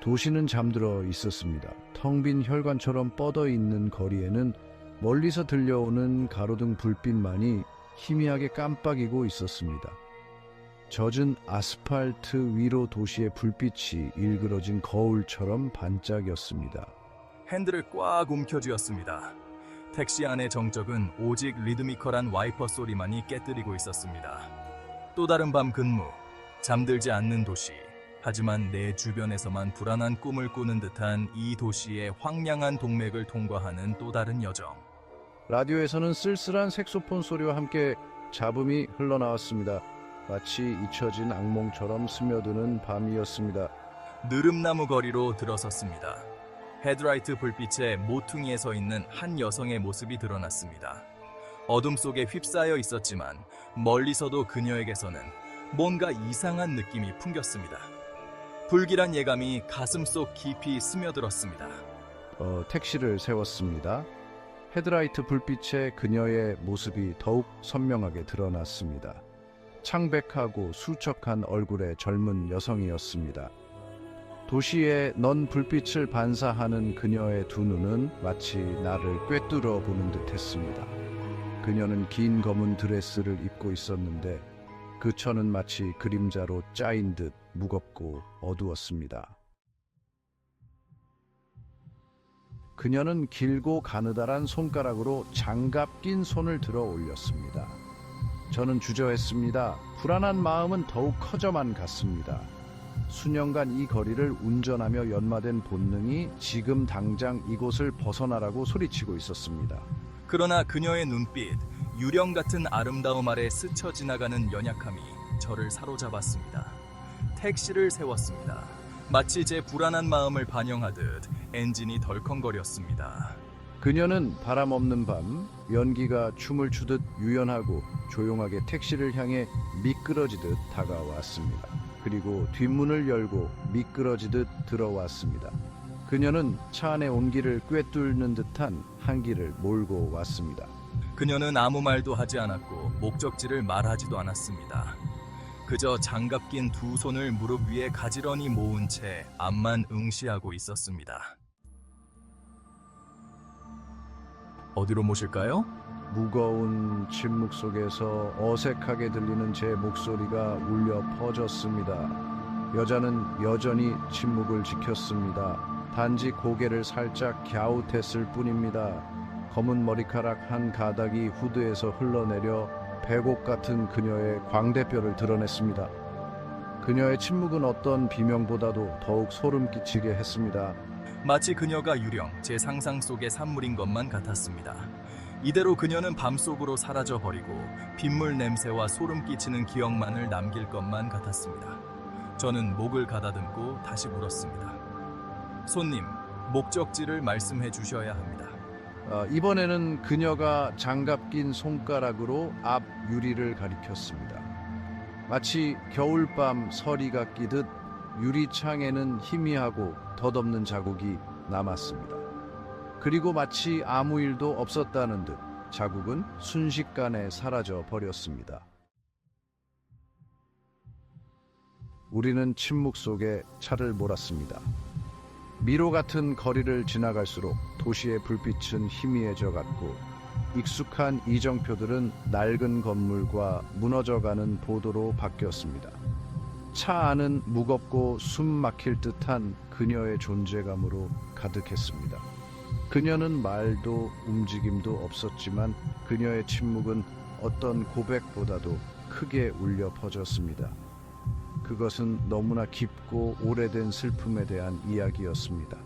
도시는 잠들어 있었습니다. 텅 빈 혈관처럼 뻗어 있는 거리에는 멀리서 들려오는 가로등 불빛만이 희미하게 깜빡이고 있었습니다. 젖은 아스팔트 위로 도시의 불빛이 일그러진 거울처럼 반짝였습니다. 핸들을 꽉 움켜쥐었습니다. 택시 안의 정적은 오직 리드미컬한 와이퍼 소리만이 깨뜨리고 있었습니다. 또 다른 밤 근무, 잠들지 않는 도시. 하지만 내 주변에서만 불안한 꿈을 꾸는 듯한 이 도시의 황량한 동맥을 통과하는 또 다른 여정. 라디오에서는 쓸쓸한 색소폰 소리와 함께 잡음이 흘러나왔습니다. 마치 잊혀진 악몽처럼 스며드는 밤이었습니다. 느릅나무 거리로 들어섰습니다. 헤드라이트 불빛에 모퉁이에 서 있는 한 여성의 모습이 드러났습니다. 어둠 속에 휩싸여 있었지만 멀리서도 그녀에게서는 뭔가 이상한 느낌이 풍겼습니다. 불길한 예감이 가슴속 깊이 스며들었습니다. 택시를 세웠습니다. 헤드라이트 불빛에 그녀의 모습이 더욱 선명하게 드러났습니다. 창백하고 수척한 얼굴의 젊은 여성이었습니다. 도시의 넌 불빛을 반사하는 그녀의 두 눈은 마치 나를 꿰뚫어 보는 듯했습니다. 그녀는 긴 검은 드레스를 입고 있었는데 그 천은 마치 그림자로 짜인 듯 무겁고 어두웠습니다. 그녀는 길고 가느다란 손가락으로 장갑 낀 손을 들어 올렸습니다. 저는 주저했습니다. 불안한 마음은 더욱 커져만 갔습니다. 수년간 이 거리를 운전하며 연마된 본능이 지금 당장 이곳을 벗어나라고 소리치고 있었습니다. 그러나 그녀의 눈빛, 유령 같은 아름다움 아래 스쳐 지나가는 연약함이 저를 사로잡았습니다. 택시를 세웠습니다. 마치 제 불안한 마음을 반영하듯 엔진이 덜컹거렸습니다. 그녀는 바람 없는 밤, 연기가 춤을 추듯 유연하고 조용하게 택시를 향해 미끄러지듯 다가왔습니다. 그리고 뒷문을 열고 미끄러지듯 들어왔습니다. 그녀는 차 안의 온기를 꿰뚫는 듯한 한기를 몰고 왔습니다. 그녀는 아무 말도 하지 않았고 목적지를 말하지도 않았습니다. 그저 장갑 낀 두 손을 무릎 위에 가지런히 모은 채 앞만 응시하고 있었습니다. 어디로 모실까요? 무거운 침묵 속에서 어색하게 들리는 제 목소리가 울려 퍼졌습니다. 여자는 여전히 침묵을 지켰습니다. 단지 고개를 살짝 갸웃했을 뿐입니다. 검은 머리카락 한 가닥이 후드에서 흘러내려 배곡 같은 그녀의 광대뼈를 드러냈습니다. 그녀의 침묵은 어떤 비명보다도 더욱 소름 끼치게 했습니다. 마치 그녀가 유령, 제 상상 속의 산물인 것만 같았습니다. 이대로 그녀는 밤속으로 사라져버리고 빗물 냄새와 소름 끼치는 기억만을 남길 것만 같았습니다. 저는 목을 가다듬고 다시 물었습니다. 손님, 목적지를 말씀해 주셔야 합니다. 이번에는 그녀가 장갑 낀 손가락으로 앞 유리를 가리켰습니다. 마치 겨울밤 서리가 끼듯 유리창에는 희미하고 덧없는 자국이 남았습니다. 그리고 마치 아무 일도 없었다는 듯 자국은 순식간에 사라져 버렸습니다. 우리는 침묵 속에 차를 몰았습니다. 미로 같은 거리를 지나갈수록 도시의 불빛은 희미해져 갔고 익숙한 이정표들은 낡은 건물과 무너져가는 보도로 바뀌었습니다. 차 안은 무겁고 숨 막힐 듯한 그녀의 존재감으로 가득했습니다. 그녀는 말도 움직임도 없었지만 그녀의 침묵은 어떤 고백보다도 크게 울려 퍼졌습니다. 그것은 너무나 깊고 오래된 슬픔에 대한 이야기였습니다.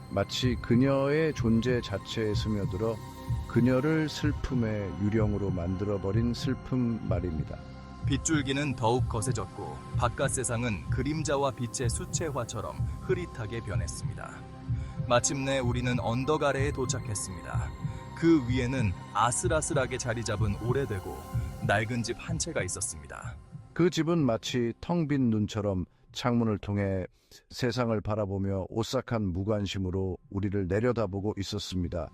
마치 그녀의 존재 자체에 스며들어 그녀를 슬픔의 유령으로 만들어버린 슬픔 말입니다. 빗줄기는 더욱 거세졌고 바깥 세상은 그림자와 빛의 수채화처럼 흐릿하게 변했습니다. 마침내 우리는 언덕 아래에 도착했습니다. 그 위에는 아슬아슬하게 자리 잡은 오래되고 낡은 집 한 채가 있었습니다. 그 집은 마치 텅 빈 눈처럼 창문을 통해 세상을 바라보며 오싹한 무관심으로 우리를 내려다보고 있었습니다.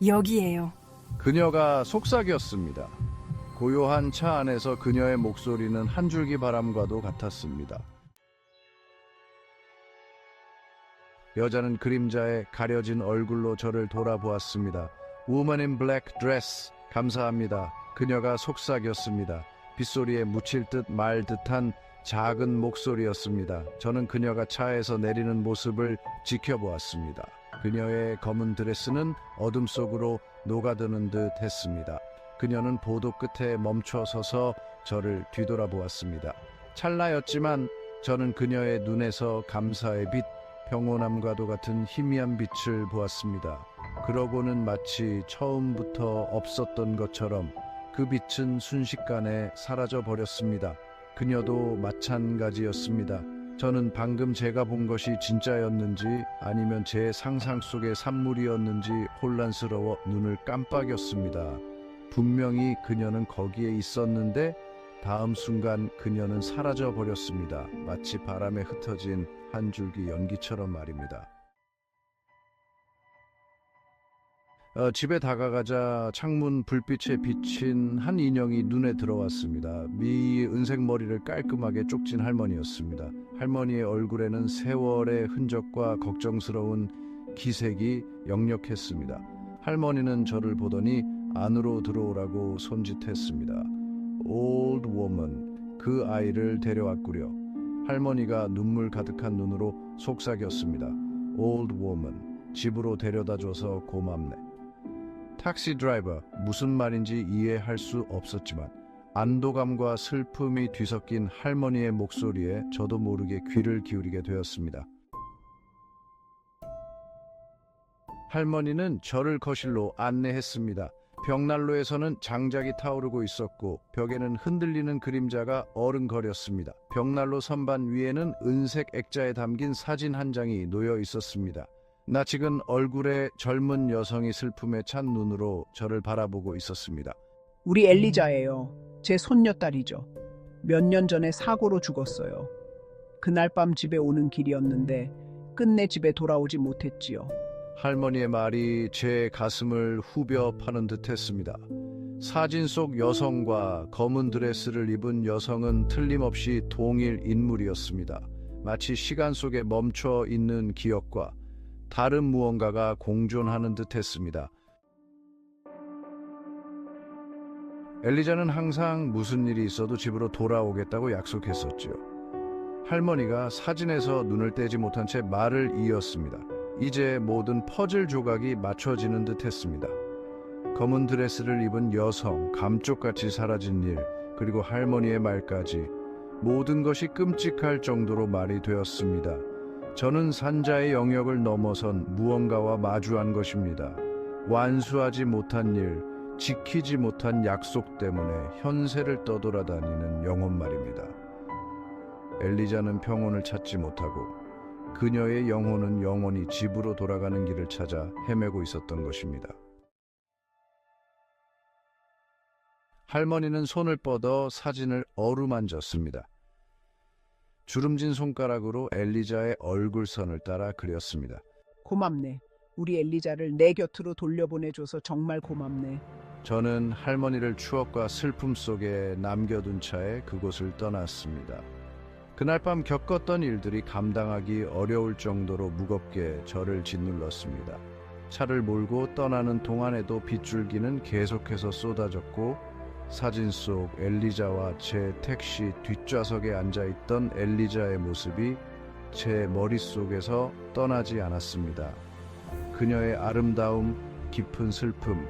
여기에요. 그녀가 속삭였습니다. 고요한 차 안에서 그녀의 목소리는 한 줄기 바람과도 같았습니다. 여자는 그림자에 가려진 얼굴로 저를 돌아보았습니다. Woman in black dress. 감사합니다. 그녀가 속삭였습니다. 빗소리에 묻힐 듯 말 듯한 작은 목소리였습니다. 저는 그녀가 차에서 내리는 모습을 지켜보았습니다. 그녀의 검은 드레스는 어둠 속으로 녹아드는 듯 했습니다. 그녀는 보도 끝에 멈춰 서서 저를 뒤돌아보았습니다. 찰나였지만 저는 그녀의 눈에서 감사의 빛, 평온함과도 같은 희미한 빛을 보았습니다. 그러고는 마치 처음부터 없었던 것처럼 그 빛은 순식간에 사라져 버렸습니다. 그녀도 마찬가지였습니다. 저는 방금 제가 본 것이 진짜였는지 아니면 제 상상 속의 산물이었는지 혼란스러워 눈을 깜빡였습니다. 분명히 그녀는 거기에 있었는데 다음 순간 그녀는 사라져 버렸습니다. 마치 바람에 흩어진 한 줄기 연기처럼 말입니다. 집에 다가가자 창문 불빛에 비친 한 인형이 눈에 들어왔습니다. 미 은색 머리를 깔끔하게 쪽진 할머니였습니다. 할머니의 얼굴에는 세월의 흔적과 걱정스러운 기색이 역력했습니다. 할머니는 저를 보더니 안으로 들어오라고 손짓했습니다. Old woman, 그 아이를 데려왔구려. 할머니가 눈물 가득한 눈으로 속삭였습니다. Old woman, 집으로 데려다줘서 고맙네. 택시 드라이버, 무슨 말인지 이해할 수 없었지만 안도감과 슬픔이 뒤섞인 할머니의 목소리에 저도 모르게 귀를 기울이게 되었습니다. 할머니는 저를 거실로 안내했습니다. 벽난로에서는 장작이 타오르고 있었고 벽에는 흔들리는 그림자가 어른거렸습니다. 벽난로 선반 위에는 은색 액자에 담긴 사진 한 장이 놓여 있었습니다. 낯익은 얼굴에 젊은 여성이 슬픔에 찬 눈으로 저를 바라보고 있었습니다. 우리 엘리자예요. 제 손녀딸이죠. 몇 년 전에 사고로 죽었어요. 그날 밤 집에 오는 길이었는데 끝내 집에 돌아오지 못했지요. 할머니의 말이 제 가슴을 후벼 파는 듯했습니다. 사진 속 여성과 검은 드레스를 입은 여성은 틀림없이 동일 인물이었습니다. 마치 시간 속에 멈춰 있는 기억과 다른 무언가가 공존하는 듯했습니다. 엘리자는 항상 무슨 일이 있어도 집으로 돌아오겠다고 약속했었지요. 할머니가 사진에서 눈을 떼지 못한 채 말을 이었습니다. 이제 모든 퍼즐 조각이 맞춰지는 듯했습니다. 검은 드레스를 입은 여성, 감쪽같이 사라진 일, 그리고 할머니의 말까지 모든 것이 끔찍할 정도로 말이 되었습니다. 저는 산자의 영역을 넘어선 무언가와 마주한 것입니다. 완수하지 못한 일, 지키지 못한 약속 때문에 현세를 떠돌아다니는 영혼 말입니다. 엘리자는 평온을 찾지 못하고 그녀의 영혼은 영원히 집으로 돌아가는 길을 찾아 헤매고 있었던 것입니다. 할머니는 손을 뻗어 사진을 어루만졌습니다. 주름진 손가락으로 엘리자의 얼굴선을 따라 그렸습니다. 고맙네. 우리 엘리자를 내 곁으로 돌려보내줘서 정말 고맙네. 저는 할머니를 추억과 슬픔 속에 남겨둔 차에 그곳을 떠났습니다. 그날 밤 겪었던 일들이 감당하기 어려울 정도로 무겁게 저를 짓눌렀습니다. 차를 몰고 떠나는 동안에도 빗줄기는 계속해서 쏟아졌고 사진 속 엘리자와 제 택시 뒷좌석에 앉아있던 엘리자의 모습이 제 머릿속에서 떠나지 않았습니다. 그녀의 아름다움, 깊은 슬픔,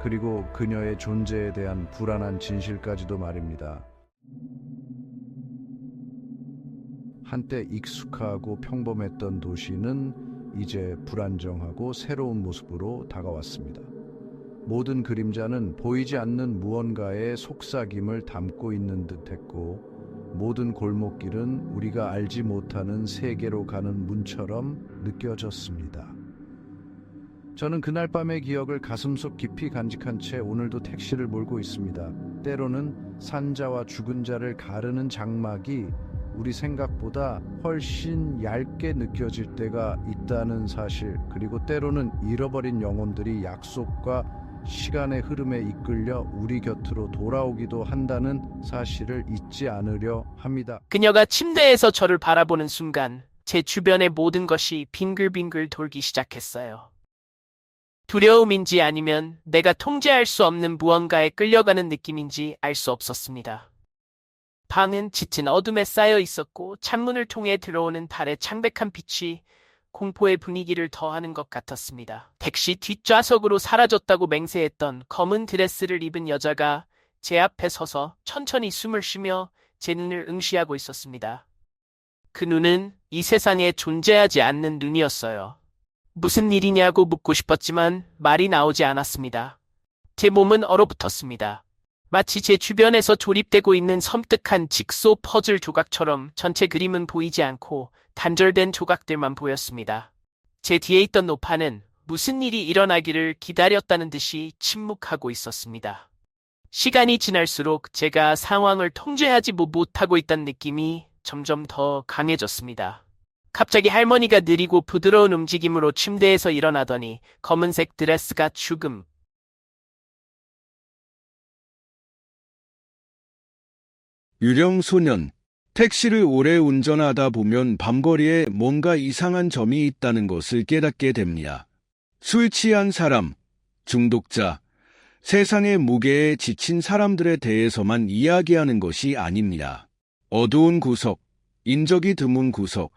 그리고 그녀의 존재에 대한 불안한 진실까지도 말입니다. 한때 익숙하고 평범했던 도시는 이제 불안정하고 새로운 모습으로 다가왔습니다. 모든 그림자는 보이지 않는 무언가의 속삭임을 담고 있는 듯했고 모든 골목길은 우리가 알지 못하는 세계로 가는 문처럼 느껴졌습니다. 저는 그날 밤의 기억을 가슴속 깊이 간직한 채 오늘도 택시를 몰고 있습니다. 때로는 산자와 죽은 자를 가르는 장막이 우리 생각보다 훨씬 얇게 느껴질 때가 있다는 사실, 그리고 때로는 잃어버린 영혼들이 약속과 시간의 흐름에 이끌려 우리 곁으로 돌아오기도 한다는 사실을 잊지 않으려 합니다. 그녀가 침대에서 저를 바라보는 순간 제 주변의 모든 것이 빙글빙글 돌기 시작했어요. 두려움인지 아니면 내가 통제할 수 없는 무언가에 끌려가는 느낌인지 알 수 없었습니다. 방은 짙은 어둠에 쌓여 있었고 창문을 통해 들어오는 달의 창백한 빛이 공포의 분위기를 더하는 것 같았습니다. 택시 뒷좌석으로 사라졌다고 맹세했던 검은 드레스를 입은 여자가 제 앞에 서서 천천히 숨을 쉬며 제 눈을 응시하고 있었습니다. 그 눈은 이 세상에 존재하지 않는 눈이었어요. 무슨 일이냐고 묻고 싶었지만 말이 나오지 않았습니다. 제 몸은 얼어붙었습니다. 마치 제 주변에서 조립되고 있는 섬뜩한 직소 퍼즐 조각처럼 전체 그림은 보이지 않고 단절된 조각들만 보였습니다. 제 뒤에 있던 노파는 무슨 일이 일어나기를 기다렸다는 듯이 침묵하고 있었습니다. 시간이 지날수록 제가 상황을 통제하지 못하고 있다는 느낌이 점점 더 강해졌습니다. 갑자기 할머니가 느리고 부드러운 움직임으로 침대에서 일어나더니 검은색 드레스가 죽음. 유령 소년. 택시를 오래 운전하다 보면 밤거리에 뭔가 이상한 점이 있다는 것을 깨닫게 됩니다. 술 취한 사람, 중독자, 세상의 무게에 지친 사람들에 대해서만 이야기하는 것이 아닙니다. 어두운 구석, 인적이 드문 구석,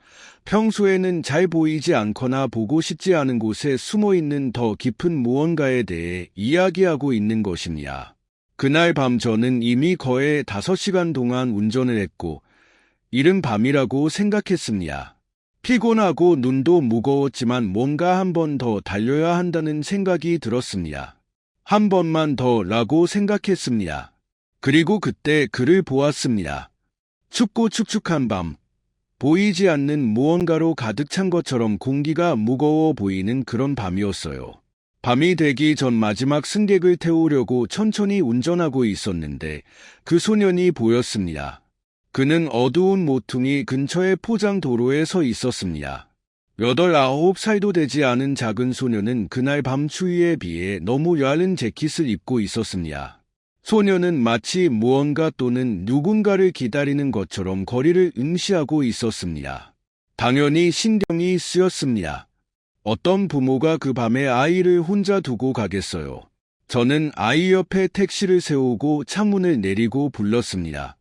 평소에는 잘 보이지 않거나 보고 싶지 않은 곳에 숨어있는 더 깊은 무언가에 대해 이야기하고 있는 것입니다. 그날 밤 저는 이미 거의 5시간 동안 운전을 했고 이른 밤이라고 생각했습니다. 피곤하고 눈도 무거웠지만 뭔가 한 번 더 달려야 한다는 생각이 들었습니다. 한 번만 더라고 생각했습니다. 그리고 그때 그를 보았습니다. 춥고 축축한 밤, 보이지 않는 무언가로 가득 찬 것처럼 공기가 무거워 보이는 그런 밤이었어요. 밤이 되기 전 마지막 승객을 태우려고 천천히 운전하고 있었는데 그 소년이 보였습니다. 그는 어두운 모퉁이 근처의 포장 도로에 서 있었습니다. 8, 9살도 되지 않은 작은 소년은 그날 밤 추위에 비해 너무 얇은 재킷을 입고 있었습니다. 소년은 마치 무언가 또는 누군가를 기다리는 것처럼 거리를 응시하고 있었습니다. 당연히 신경이 쓰였습니다. 어떤 부모가 그 밤에 아이를 혼자 두고 가겠어요. 저는 아이 옆에 택시를 세우고 창문을 내리고 불렀습니다.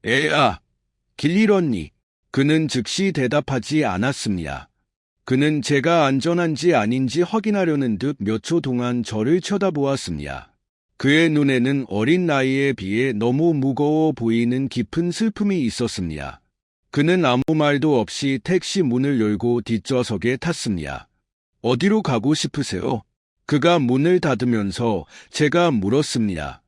애야, 길 잃었니? 그는 즉시 대답하지 않았습니다. 그는 제가 안전한지 아닌지 확인하려는 듯 몇 초 동안 저를 쳐다보았습니다. 그의 눈에는 어린 나이에 비해 너무 무거워 보이는 깊은 슬픔이 있었습니다. 그는 아무 말도 없이 택시 문을 열고 뒷좌석에 탔습니다. 어디로 가고 싶으세요? 그가 문을 닫으면서 제가 물었습니다.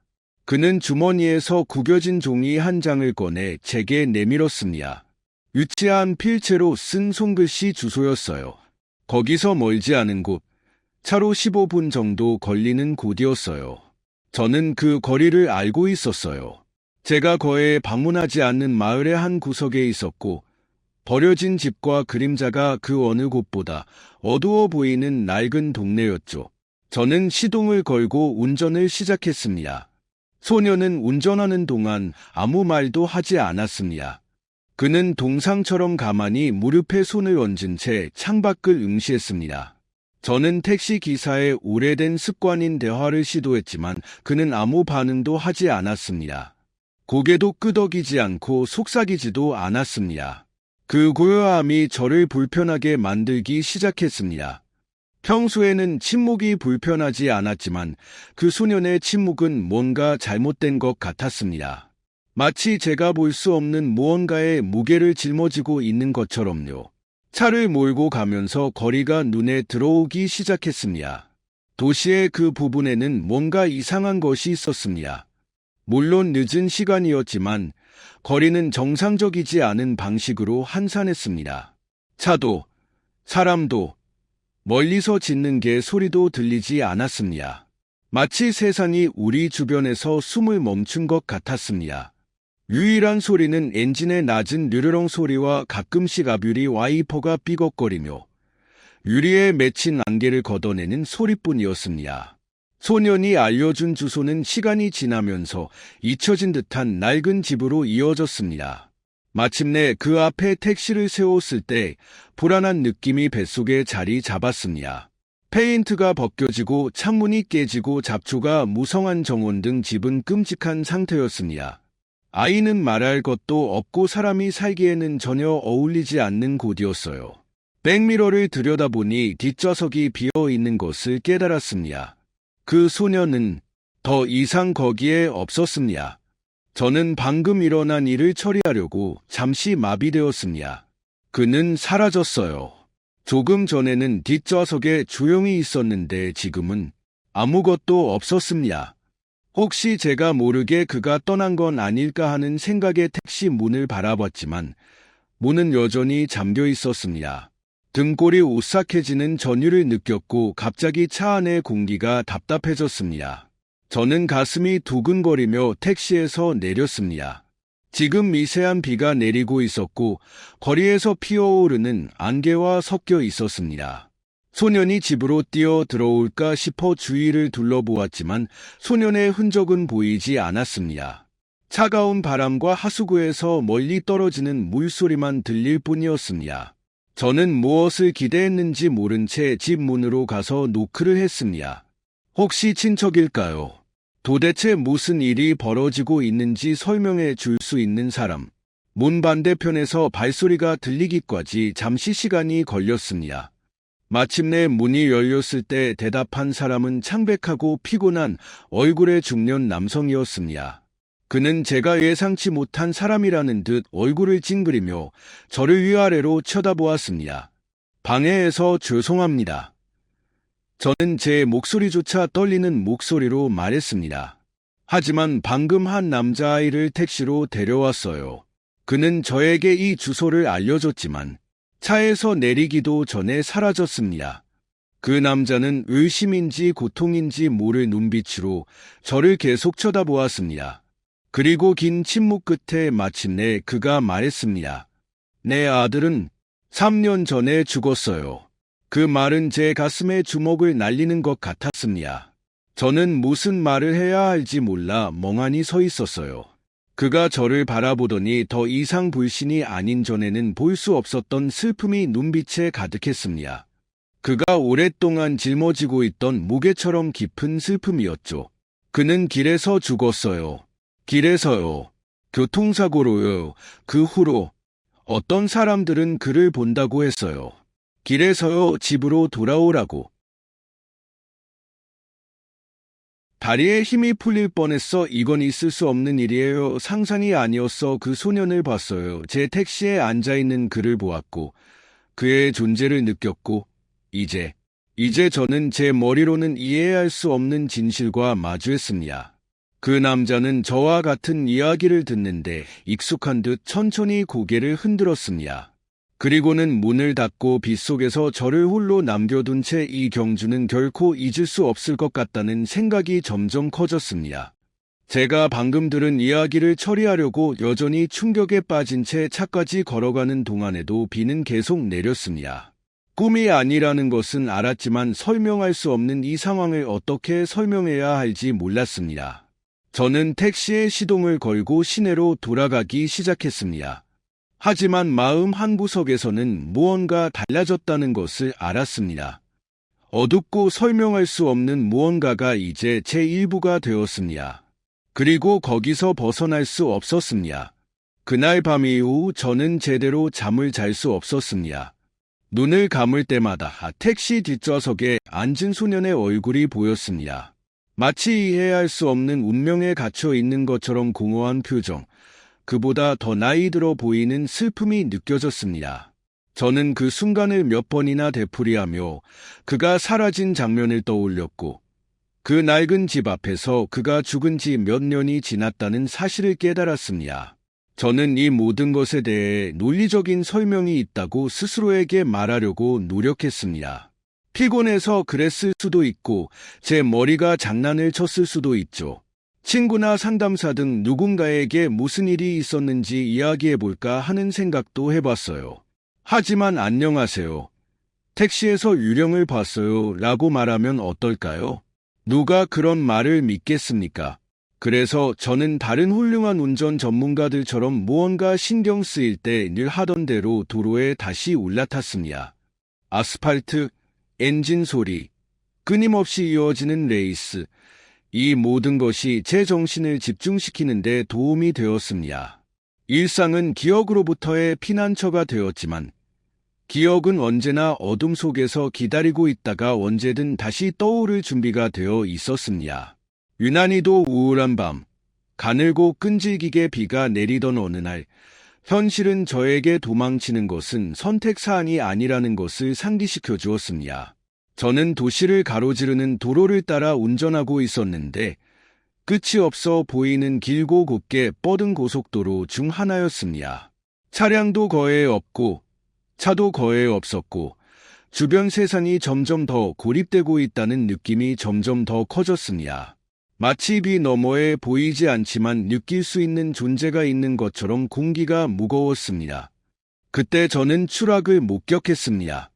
그는 주머니에서 구겨진 종이 한 장을 꺼내 제게 내밀었습니다. 유치한 필체로 쓴 손글씨 주소였어요. 거기서 멀지 않은 곳, 차로 15분 정도 걸리는 곳이었어요. 저는 그 거리를 알고 있었어요. 제가 거의 방문하지 않는 마을의 한 구석에 있었고 버려진 집과 그림자가 그 어느 곳보다 어두워 보이는 낡은 동네였죠. 저는 시동을 걸고 운전을 시작했습니다. 소년은 운전하는 동안 아무 말도 하지 않았습니다. 그는 동상처럼 가만히 무릎에 손을 얹은 채 창밖을 응시했습니다. 저는 택시 기사의 오래된 습관인 대화를 시도했지만 그는 아무 반응도 하지 않았습니다. 고개도 끄덕이지 않고 속삭이지도 않았습니다. 그 고요함이 저를 불편하게 만들기 시작했습니다. 평소에는 침묵이 불편하지 않았지만 그 소년의 침묵은 뭔가 잘못된 것 같았습니다. 마치 제가 볼 수 없는 무언가의 무게를 짊어지고 있는 것처럼요. 차를 몰고 가면서 거리가 눈에 들어오기 시작했습니다. 도시의 그 부분에는 뭔가 이상한 것이 있었습니다. 물론 늦은 시간이었지만 거리는 정상적이지 않은 방식으로 한산했습니다. 차도, 사람도, 멀리서 짖는 개 소리도 들리지 않았습니다. 마치 세상이 우리 주변에서 숨을 멈춘 것 같았습니다. 유일한 소리는 엔진의 낮은 르르렁 소리와 가끔씩 아뷰리 와이퍼가 삐걱거리며 유리에 맺힌 안개를 걷어내는 소리뿐이었습니다. 소년이 알려준 주소는 시간이 지나면서 잊혀진 듯한 낡은 집으로 이어졌습니다. 마침내 그 앞에 택시를 세웠을 때 불안한 느낌이 뱃속에 자리 잡았습니다. 페인트가 벗겨지고 창문이 깨지고 잡초가 무성한 정원 등 집은 끔찍한 상태였습니다. 아이는 말할 것도 없고 사람이 살기에는 전혀 어울리지 않는 곳이었어요. 백미러를 들여다보니 뒷좌석이 비어 있는 것을 깨달았습니다. 그 소녀는 더 이상 거기에 없었습니다. 저는 방금 일어난 일을 처리하려고 잠시 마비되었습니다. 그는 사라졌어요. 조금 전에는 뒷좌석에 조용히 있었는데 지금은 아무것도 없었습니다. 혹시 제가 모르게 그가 떠난 건 아닐까 하는 생각에 택시 문을 바라봤지만 문은 여전히 잠겨 있었습니다. 등골이 오싹해지는 전율을 느꼈고 갑자기 차 안의 공기가 답답해졌습니다. 저는 가슴이 두근거리며 택시에서 내렸습니다. 지금 미세한 비가 내리고 있었고 거리에서 피어오르는 안개와 섞여 있었습니다. 소년이 집으로 뛰어 들어올까 싶어 주위를 둘러보았지만 소년의 흔적은 보이지 않았습니다. 차가운 바람과 하수구에서 멀리 떨어지는 물소리만 들릴 뿐이었습니다. 저는 무엇을 기대했는지 모른 채 집 문으로 가서 노크를 했습니다. 혹시 친척일까요? 도대체 무슨 일이 벌어지고 있는지 설명해 줄 수 있는 사람. 문 반대편에서 발소리가 들리기까지 잠시 시간이 걸렸습니다. 마침내 문이 열렸을 때 대답한 사람은 창백하고 피곤한 얼굴의 중년 남성이었습니다. 그는 제가 예상치 못한 사람이라는 듯 얼굴을 찡그리며 저를 위아래로 쳐다보았습니다. 방해해서 죄송합니다. 저는 제 목소리조차 떨리는 목소리로 말했습니다. 하지만 방금 한 남자아이를 택시로 데려왔어요. 그는 저에게 이 주소를 알려줬지만 차에서 내리기도 전에 사라졌습니다. 그 남자는 의심인지 고통인지 모를 눈빛으로 저를 계속 쳐다보았습니다. 그리고 긴 침묵 끝에 마침내 그가 말했습니다. 내 아들은 3년 전에 죽었어요. 그 말은 제 가슴에 주먹을 날리는 것 같았습니다. 저는 무슨 말을 해야 할지 몰라 멍하니 서 있었어요. 그가 저를 바라보더니 더 이상 불신이 아닌 전에는 볼 수 없었던 슬픔이 눈빛에 가득했습니다. 그가 오랫동안 짊어지고 있던 무게처럼 깊은 슬픔이었죠. 그는 길에서 죽었어요. 길에서요. 교통사고로요. 그 후로 어떤 사람들은 그를 본다고 했어요. 길에서요. 집으로 돌아오라고. 다리에 힘이 풀릴 뻔했어. 이건 있을 수 없는 일이에요. 상상이 아니었어. 그 소년을 봤어요. 제 택시에 앉아있는 그를 보았고 그의 존재를 느꼈고 이제 저는 제 머리로는 이해할 수 없는 진실과 마주했습니다. 그 남자는 저와 같은 이야기를 듣는데 익숙한 듯 천천히 고개를 흔들었습니다. 그리고는 문을 닫고 빗속에서 저를 홀로 남겨둔 채 이 경주는 결코 잊을 수 없을 것 같다는 생각이 점점 커졌습니다. 제가 방금 들은 이야기를 처리하려고 여전히 충격에 빠진 채 차까지 걸어가는 동안에도 비는 계속 내렸습니다. 꿈이 아니라는 것은 알았지만 설명할 수 없는 이 상황을 어떻게 설명해야 할지 몰랐습니다. 저는 택시에 시동을 걸고 시내로 돌아가기 시작했습니다. 하지만 마음 한구석에서는 무언가 달라졌다는 것을 알았습니다. 어둡고 설명할 수 없는 무언가가 이제 제 일부가 되었습니다. 그리고 거기서 벗어날 수 없었습니다. 그날 밤 이후 저는 제대로 잠을 잘 수 없었습니다. 눈을 감을 때마다 택시 뒷좌석에 앉은 소년의 얼굴이 보였습니다. 마치 이해할 수 없는 운명에 갇혀 있는 것처럼 공허한 표정, 그보다 더 나이 들어 보이는 슬픔이 느껴졌습니다. 저는 그 순간을 몇 번이나 되풀이하며 그가 사라진 장면을 떠올렸고 그 낡은 집 앞에서 그가 죽은 지 몇 년이 지났다는 사실을 깨달았습니다. 저는 이 모든 것에 대해 논리적인 설명이 있다고 스스로에게 말하려고 노력했습니다. 피곤해서 그랬을 수도 있고 제 머리가 장난을 쳤을 수도 있죠. 친구나 상담사 등 누군가에게 무슨 일이 있었는지 이야기해볼까 하는 생각도 해봤어요. 하지만 안녕하세요. 택시에서 유령을 봤어요 라고 말하면 어떨까요? 누가 그런 말을 믿겠습니까? 그래서 저는 다른 훌륭한 운전 전문가들처럼 무언가 신경 쓰일 때 늘 하던 대로 도로에 다시 올라탔습니다. 아스팔트, 엔진 소리, 끊임없이 이어지는 레이스, 이 모든 것이 제 정신을 집중시키는 데 도움이 되었습니다. 일상은 기억으로부터의 피난처가 되었지만 기억은 언제나 어둠 속에서 기다리고 있다가 언제든 다시 떠오를 준비가 되어 있었습니다. 유난히도 우울한 밤, 가늘고 끈질기게 비가 내리던 어느 날, 현실은 저에게 도망치는 것은 선택사항이 아니라는 것을 상기시켜 주었습니다. 저는 도시를 가로지르는 도로를 따라 운전하고 있었는데 끝이 없어 보이는 길고 곱게 뻗은 고속도로 중 하나였습니다. 차량도 거의 없고 차도 거의 없었고 주변 세상이 점점 더 고립되고 있다는 느낌이 점점 더 커졌습니다. 마치 비 너머에 보이지 않지만 느낄 수 있는 존재가 있는 것처럼 공기가 무거웠습니다. 그때 저는 추락을 목격했습니다.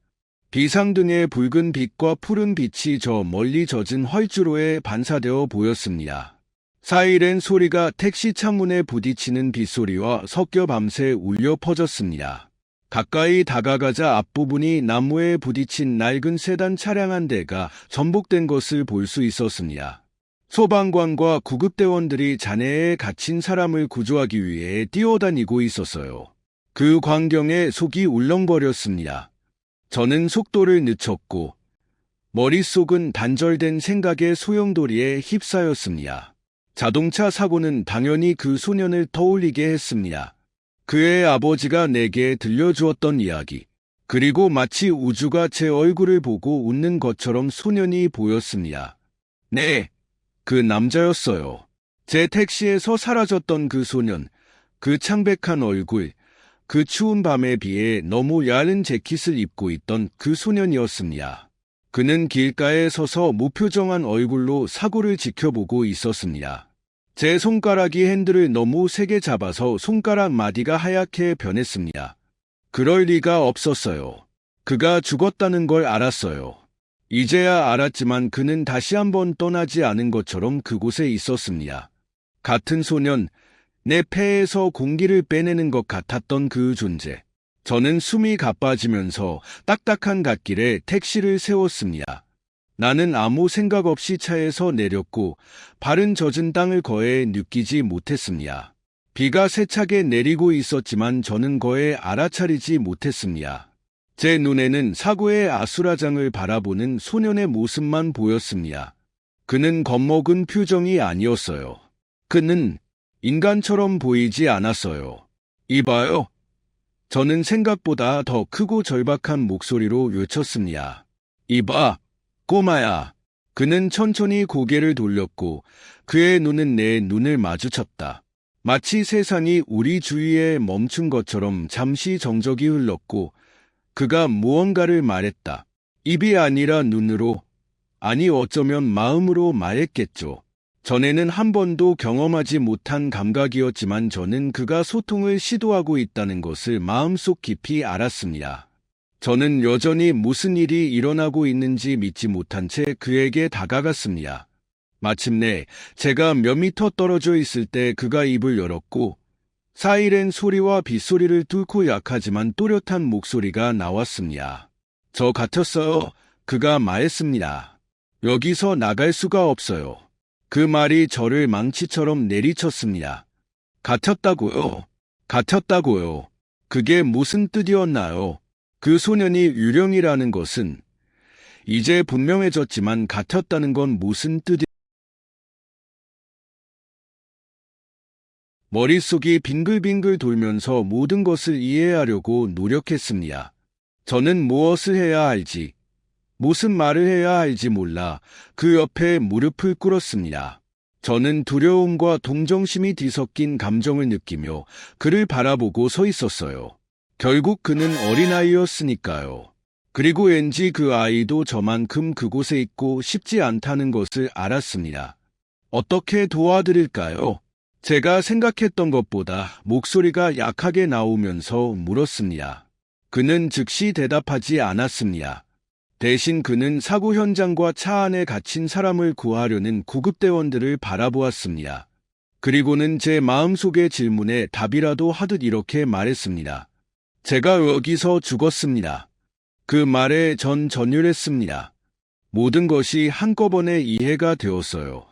비상등의 붉은 빛과 푸른 빛이 저 멀리 젖은 활주로에 반사되어 보였습니다. 사이렌 소리가 택시 창문에 부딪히는 빗소리와 섞여 밤새 울려 퍼졌습니다. 가까이 다가가자 앞부분이 나무에 부딪힌 낡은 세단 차량 한 대가 전복된 것을 볼 수 있었습니다. 소방관과 구급대원들이 잔해에 갇힌 사람을 구조하기 위해 뛰어다니고 있었어요. 그 광경에 속이 울렁거렸습니다. 저는 속도를 늦췄고 머릿속은 단절된 생각의 소용돌이에 휩싸였습니다. 자동차 사고는 당연히 그 소년을 떠올리게 했습니다. 그의 아버지가 내게 들려주었던 이야기. 그리고 마치 우주가 제 얼굴을 보고 웃는 것처럼 소년이 보였습니다. 네, 그 남자였어요. 제 택시에서 사라졌던 그 소년, 그 창백한 얼굴, 그 추운 밤에 비해 너무 야른 재킷을 입고 있던 그 소년이었습니다. 그는 길가에 서서 무표정한 얼굴로 사고를 지켜보고 있었습니다. 제 손가락이 핸들을 너무 세게 잡아서 손가락 마디가 하얗게 변했습니다. 그럴 리가 없었어요. 그가 죽었다는 걸 알았어요. 이제야 알았지만 그는 다시 한번 떠나지 않은 것처럼 그곳에 있었습니다. 같은 소년, 내 폐에서 공기를 빼내는 것 같았던 그 존재. 저는 숨이 가빠지면서 딱딱한 갓길에 택시를 세웠습니다. 나는 아무 생각 없이 차에서 내렸고 발은 젖은 땅을 거의 느끼지 못했습니다. 비가 세차게 내리고 있었지만 저는 거의 알아차리지 못했습니다. 제 눈에는 사고의 아수라장을 바라보는 소년의 모습만 보였습니다. 그는 겁먹은 표정이 아니었어요. 그는 인간처럼 보이지 않았어요. 이봐요. 저는 생각보다 더 크고 절박한 목소리로 외쳤습니다. 이봐, 꼬마야. 그는 천천히 고개를 돌렸고 그의 눈은 내 눈을 마주쳤다. 마치 세상이 우리 주위에 멈춘 것처럼 잠시 정적이 흘렀고 그가 무언가를 말했다. 입이 아니라 눈으로, 아니 어쩌면 마음으로 말했겠죠. 전에는 한 번도 경험하지 못한 감각이었지만 저는 그가 소통을 시도하고 있다는 것을 마음속 깊이 알았습니다. 저는 여전히 무슨 일이 일어나고 있는지 믿지 못한 채 그에게 다가갔습니다. 마침내 제가 몇 미터 떨어져 있을 때 그가 입을 열었고 사이렌 소리와 빗소리를 뚫고 약하지만 또렷한 목소리가 나왔습니다. 저 같았어요. 그가 말했습니다. 여기서 나갈 수가 없어요. 그 말이 저를 망치처럼 내리쳤습니다. 같았다고요. 같았다고요. 그게 무슨 뜻이었나요? 그 소년이 유령이라는 것은 이제 분명해졌지만 같았다는 건 무슨 뜻이... 머릿속이 빙글빙글 돌면서 모든 것을 이해하려고 노력했습니다. 저는 무엇을 해야 할지, 무슨 말을 해야 할지 몰라 그 옆에 무릎을 꿇었습니다. 저는 두려움과 동정심이 뒤섞인 감정을 느끼며 그를 바라보고 서 있었어요. 결국 그는 어린아이였으니까요. 그리고 왠지 그 아이도 저만큼 그곳에 있고 싶지 않다는 것을 알았습니다. 어떻게 도와드릴까요? 제가 생각했던 것보다 목소리가 약하게 나오면서 물었습니다. 그는 즉시 대답하지 않았습니다. 대신 그는 사고 현장과 차 안에 갇힌 사람을 구하려는 구급대원들을 바라보았습니다. 그리고는 제 마음속의 질문에 답이라도 하듯 이렇게 말했습니다. 제가 여기서 죽었습니다. 그 말에 전 전율했습니다. 모든 것이 한꺼번에 이해가 되었어요.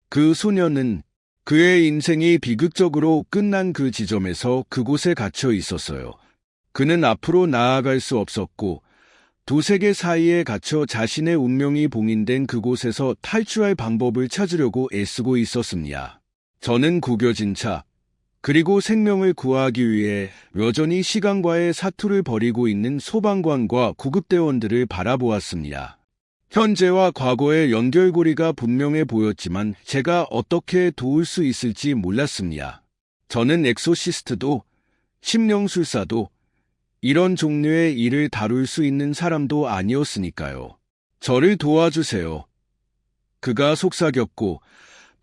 그 소녀는 그의 인생이 비극적으로 끝난 그 지점에서 그곳에 갇혀 있었어요. 그는 앞으로 나아갈 수 없었고 두 세계 사이에 갇혀 자신의 운명이 봉인된 그곳에서 탈출할 방법을 찾으려고 애쓰고 있었습니다. 저는 구겨진 차, 그리고 생명을 구하기 위해 여전히 시간과의 사투를 벌이고 있는 소방관과 구급대원들을 바라보았습니다. 현재와 과거의 연결고리가 분명해 보였지만 제가 어떻게 도울 수 있을지 몰랐습니다. 저는 엑소시스트도, 심령술사도, 이런 종류의 일을 다룰 수 있는 사람도 아니었으니까요. 저를 도와주세요. 그가 속삭였고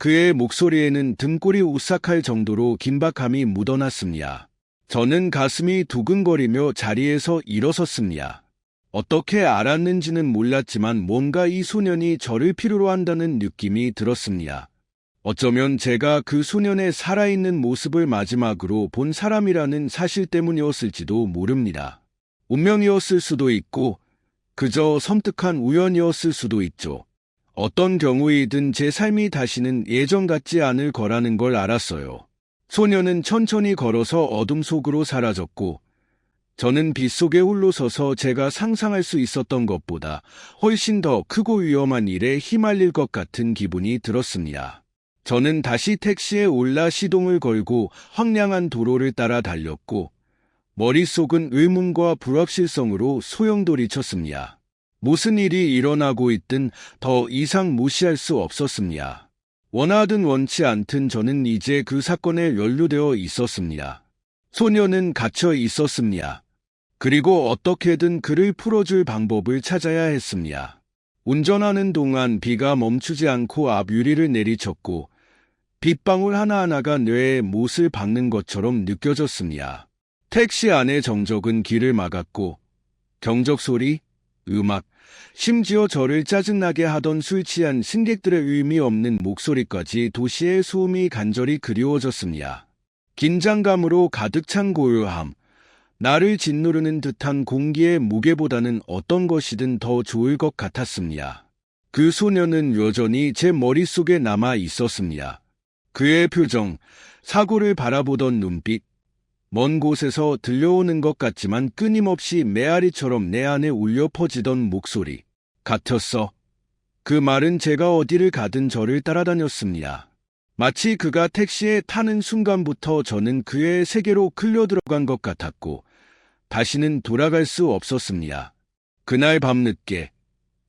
그의 목소리에는 등골이 오싹할 정도로 긴박함이 묻어났습니다. 저는 가슴이 두근거리며 자리에서 일어섰습니다. 어떻게 알았는지는 몰랐지만 뭔가 이 소년이 저를 필요로 한다는 느낌이 들었습니다. 어쩌면 제가 그 소년의 살아있는 모습을 마지막으로 본 사람이라는 사실 때문이었을지도 모릅니다. 운명이었을 수도 있고 그저 섬뜩한 우연이었을 수도 있죠. 어떤 경우이든 제 삶이 다시는 예전 같지 않을 거라는 걸 알았어요. 소년은 천천히 걸어서 어둠 속으로 사라졌고 저는 빛 속에 홀로 서서 제가 상상할 수 있었던 것보다 훨씬 더 크고 위험한 일에 휘말릴 것 같은 기분이 들었습니다. 저는 다시 택시에 올라 시동을 걸고 황량한 도로를 따라 달렸고 머릿속은 의문과 불확실성으로 소용돌이쳤습니다. 무슨 일이 일어나고 있든 더 이상 무시할 수 없었습니다. 원하든 원치 않든 저는 이제 그 사건에 연루되어 있었습니다. 소녀는 갇혀 있었습니다. 그리고 어떻게든 그를 풀어줄 방법을 찾아야 했습니다. 운전하는 동안 비가 멈추지 않고 앞 유리를 내리쳤고 빗방울 하나하나가 뇌에 못을 박는 것처럼 느껴졌습니다. 택시 안의 정적은 길을 막았고 경적 소리, 음악, 심지어 저를 짜증나게 하던 술 취한 승객들의 의미 없는 목소리까지 도시의 소음이 간절히 그리워졌습니다. 긴장감으로 가득 찬 고요함, 나를 짓누르는 듯한 공기의 무게보다는 어떤 것이든 더 좋을 것 같았습니다. 그 소녀는 여전히 제 머릿속에 남아 있었습니다. 그의 표정, 사고를 바라보던 눈빛, 먼 곳에서 들려오는 것 같지만 끊임없이 메아리처럼 내 안에 울려 퍼지던 목소리. 같았어. 그 말은 제가 어디를 가든 저를 따라다녔습니다. 마치 그가 택시에 타는 순간부터 저는 그의 세계로 끌려 들어간 것 같았고 다시는 돌아갈 수 없었습니다. 그날 밤늦게,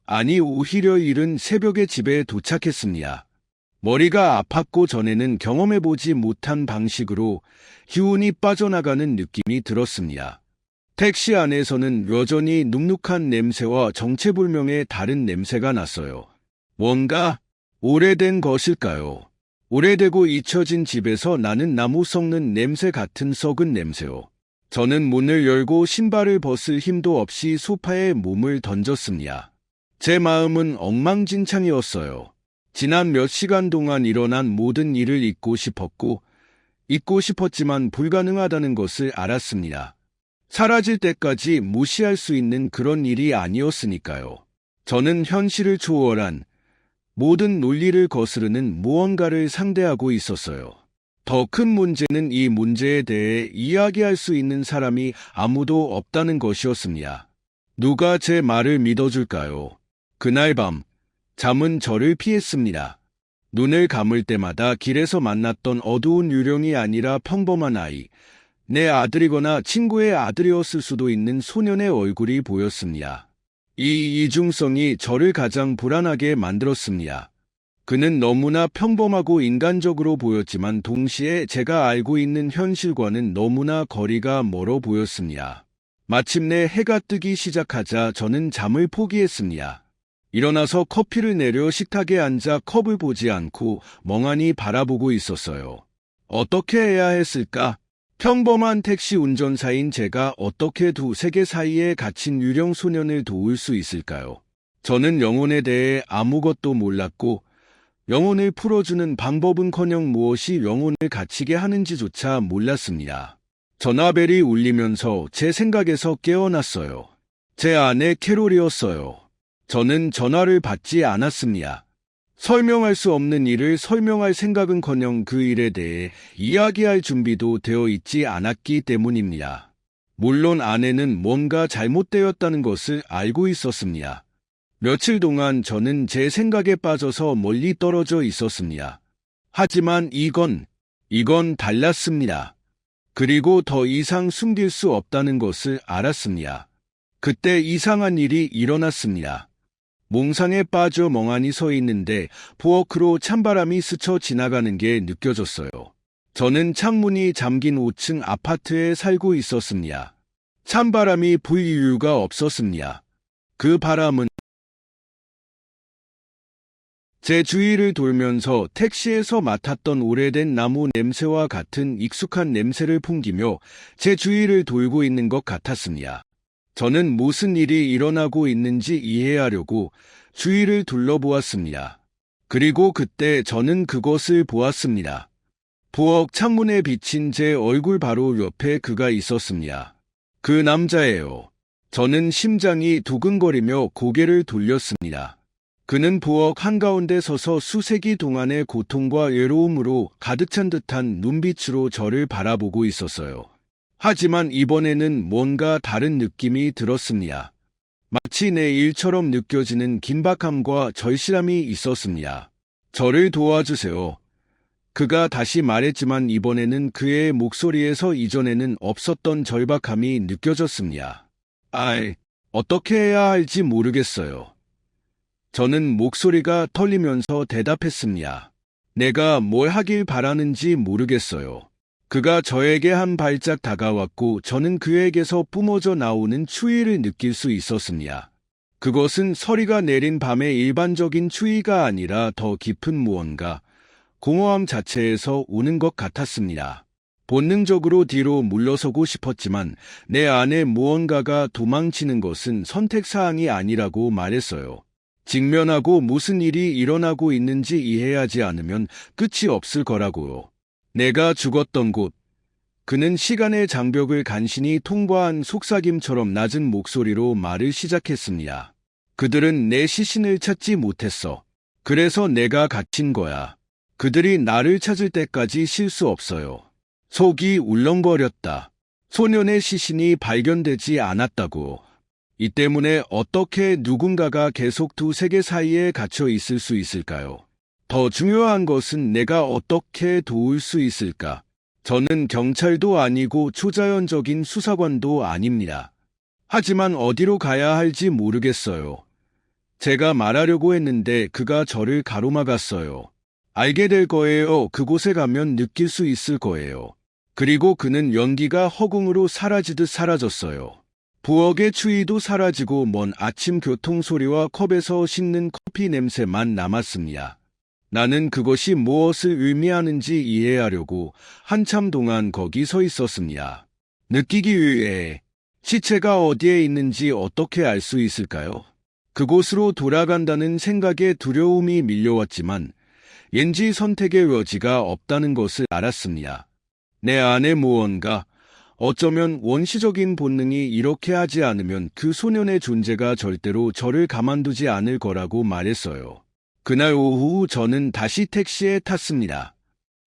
아니 오히려 이른 새벽에 집에 도착했습니다. 머리가 아팠고 전에는 경험해보지 못한 방식으로 기운이 빠져나가는 느낌이 들었습니다. 택시 안에서는 여전히 눅눅한 냄새와 정체불명의 다른 냄새가 났어요. 뭔가 오래된 것일까요? 오래되고 잊혀진 집에서 나는 나무 썩는 냄새 같은 썩은 냄새요. 저는 문을 열고 신발을 벗을 힘도 없이 소파에 몸을 던졌습니다. 제 마음은 엉망진창이었어요. 지난 몇 시간 동안 일어난 모든 일을 잊고 싶었지만 불가능하다는 것을 알았습니다. 사라질 때까지 무시할 수 있는 그런 일이 아니었으니까요. 저는 현실을 초월한 모든 논리를 거스르는 무언가를 상대하고 있었어요. 더 큰 문제는 이 문제에 대해 이야기할 수 있는 사람이 아무도 없다는 것이었습니다. 누가 제 말을 믿어줄까요? 그날 밤, 잠은 저를 피했습니다. 눈을 감을 때마다 길에서 만났던 어두운 유령이 아니라 평범한 아이, 내 아들이거나 친구의 아들이었을 수도 있는 소년의 얼굴이 보였습니다. 이 이중성이 저를 가장 불안하게 만들었습니다. 그는 너무나 평범하고 인간적으로 보였지만 동시에 제가 알고 있는 현실과는 너무나 거리가 멀어 보였습니다. 마침내 해가 뜨기 시작하자 저는 잠을 포기했습니다. 일어나서 커피를 내려 식탁에 앉아 컵을 보지 않고 멍하니 바라보고 있었어요. 어떻게 해야 했을까? 평범한 택시 운전사인 제가 어떻게 두 세계 사이에 갇힌 유령 소년을 도울 수 있을까요? 저는 영혼에 대해 아무것도 몰랐고 영혼을 풀어주는 방법은커녕 무엇이 영혼을 갇히게 하는지조차 몰랐습니다. 전화벨이 울리면서 제 생각에서 깨어났어요. 제 아내 캐롤이었어요. 저는 전화를 받지 않았습니다. 설명할 수 없는 일을 설명할 생각은커녕 그 일에 대해 이야기할 준비도 되어 있지 않았기 때문입니다. 물론 아내는 뭔가 잘못되었다는 것을 알고 있었습니다. 며칠 동안 저는 제 생각에 빠져서 멀리 떨어져 있었습니다. 하지만 이건 달랐습니다. 그리고 더 이상 숨길 수 없다는 것을 알았습니다. 그때 이상한 일이 일어났습니다. 몽상에 빠져 멍하니 서 있는데 부엌으로 찬바람이 스쳐 지나가는 게 느껴졌어요. 저는 창문이 잠긴 5층 아파트에 살고 있었습니다. 찬바람이 불 이유가 없었습니다. 그 바람은 제 주위를 돌면서 택시에서 맡았던 오래된 나무 냄새와 같은 익숙한 냄새를 풍기며 제 주위를 돌고 있는 것 같았습니다. 저는 무슨 일이 일어나고 있는지 이해하려고 주위를 둘러보았습니다. 그리고 그때 저는 그것을 보았습니다. 부엌 창문에 비친 제 얼굴 바로 옆에 그가 있었습니다. 그 남자예요. 저는 심장이 두근거리며 고개를 돌렸습니다. 그는 부엌 한가운데 서서 수세기 동안의 고통과 외로움으로 가득 찬 듯한 눈빛으로 저를 바라보고 있었어요. 하지만 이번에는 뭔가 다른 느낌이 들었습니다. 마치 내 일처럼 느껴지는 긴박함과 절실함이 있었습니다. 저를 도와주세요. 그가 다시 말했지만 이번에는 그의 목소리에서 이전에는 없었던 절박함이 느껴졌습니다. 어떻게 해야 할지 모르겠어요. 저는 목소리가 떨리면서 대답했습니다. 내가 뭘 하길 바라는지 모르겠어요. 그가 저에게 한 발짝 다가왔고 저는 그에게서 뿜어져 나오는 추위를 느낄 수 있었습니다. 그것은 서리가 내린 밤의 일반적인 추위가 아니라 더 깊은 무언가, 공허함 자체에서 오는 것 같았습니다. 본능적으로 뒤로 물러서고 싶었지만 내 안에 무언가가 도망치는 것은 선택사항이 아니라고 말했어요. 직면하고 무슨 일이 일어나고 있는지 이해하지 않으면 끝이 없을 거라고요. 내가 죽었던 곳. 그는 시간의 장벽을 간신히 통과한 속삭임처럼 낮은 목소리로 말을 시작했습니다. 그들은 내 시신을 찾지 못했어. 그래서 내가 갇힌 거야. 그들이 나를 찾을 때까지 쉴 수 없어요. 속이 울렁거렸다. 소년의 시신이 발견되지 않았다고. 이 때문에 어떻게 누군가가 계속 두 세계 사이에 갇혀 있을 수 있을까요? 더 중요한 것은 내가 어떻게 도울 수 있을까? 저는 경찰도 아니고 초자연적인 수사관도 아닙니다. 하지만 어디로 가야 할지 모르겠어요. 제가 말하려고 했는데 그가 저를 가로막았어요. 알게 될 거예요. 그곳에 가면 느낄 수 있을 거예요. 그리고 그는 연기가 허공으로 사라지듯 사라졌어요. 부엌의 추위도 사라지고 먼 아침 교통소리와 컵에서 식는 커피 냄새만 남았습니다. 나는 그것이 무엇을 의미하는지 이해하려고 한참 동안 거기 서 있었습니다. 느끼기 위해 시체가 어디에 있는지 어떻게 알 수 있을까요? 그곳으로 돌아간다는 생각에 두려움이 밀려왔지만 왠지 선택의 여지가 없다는 것을 알았습니다. 내 안에 무언가, 어쩌면 원시적인 본능이 이렇게 하지 않으면 그 소년의 존재가 절대로 저를 가만두지 않을 거라고 말했어요. 그날 오후 저는 다시 택시에 탔습니다.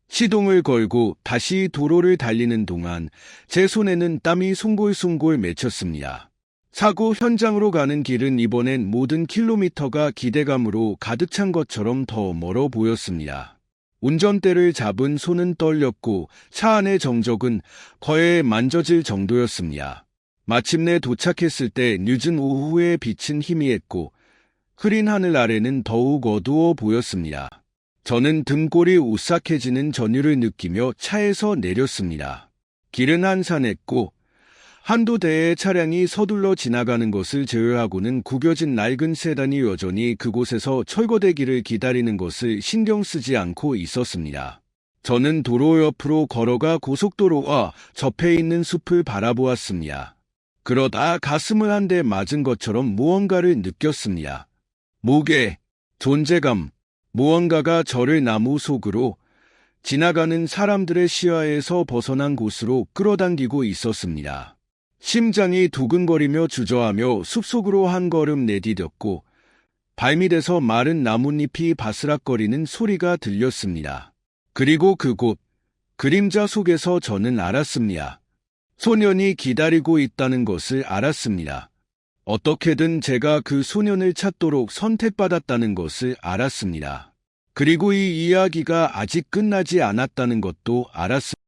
시동을 걸고 다시 도로를 달리는 동안 제 손에는 땀이 송골송골 맺혔습니다. 사고 현장으로 가는 길은 이번엔 모든 킬로미터가 기대감으로 가득 찬 것처럼 더 멀어 보였습니다. 운전대를 잡은 손은 떨렸고 차 안의 정적은 거의 만져질 정도였습니다. 마침내 도착했을 때 늦은 오후의 빛은 희미했고 흐린 하늘 아래는 더욱 어두워 보였습니다. 저는 등골이 오싹해지는 전율을 느끼며 차에서 내렸습니다. 길은 한산했고 한두 대의 차량이 서둘러 지나가는 것을 제외하고는 구겨진 낡은 세단이 여전히 그곳에서 철거되기를 기다리는 것을 신경 쓰지 않고 있었습니다. 저는 도로 옆으로 걸어가 고속도로와 접해 있는 숲을 바라보았습니다. 그러다 가슴을 한 대 맞은 것처럼 무언가를 느꼈습니다. 무게, 존재감, 무언가가 저를 나무 속으로 지나가는 사람들의 시야에서 벗어난 곳으로 끌어당기고 있었습니다. 심장이 두근거리며 주저하며 숲속으로 한 걸음 내디뎠고 발밑에서 마른 나뭇잎이 바스락거리는 소리가 들렸습니다. 그리고 그곳, 그림자 속에서 저는 알았습니다. 소년이 기다리고 있다는 것을 알았습니다. 어떻게든 제가 그 소년을 찾도록 선택받았다는 것을 알았습니다. 그리고 이 이야기가 아직 끝나지 않았다는 것도 알았습니다.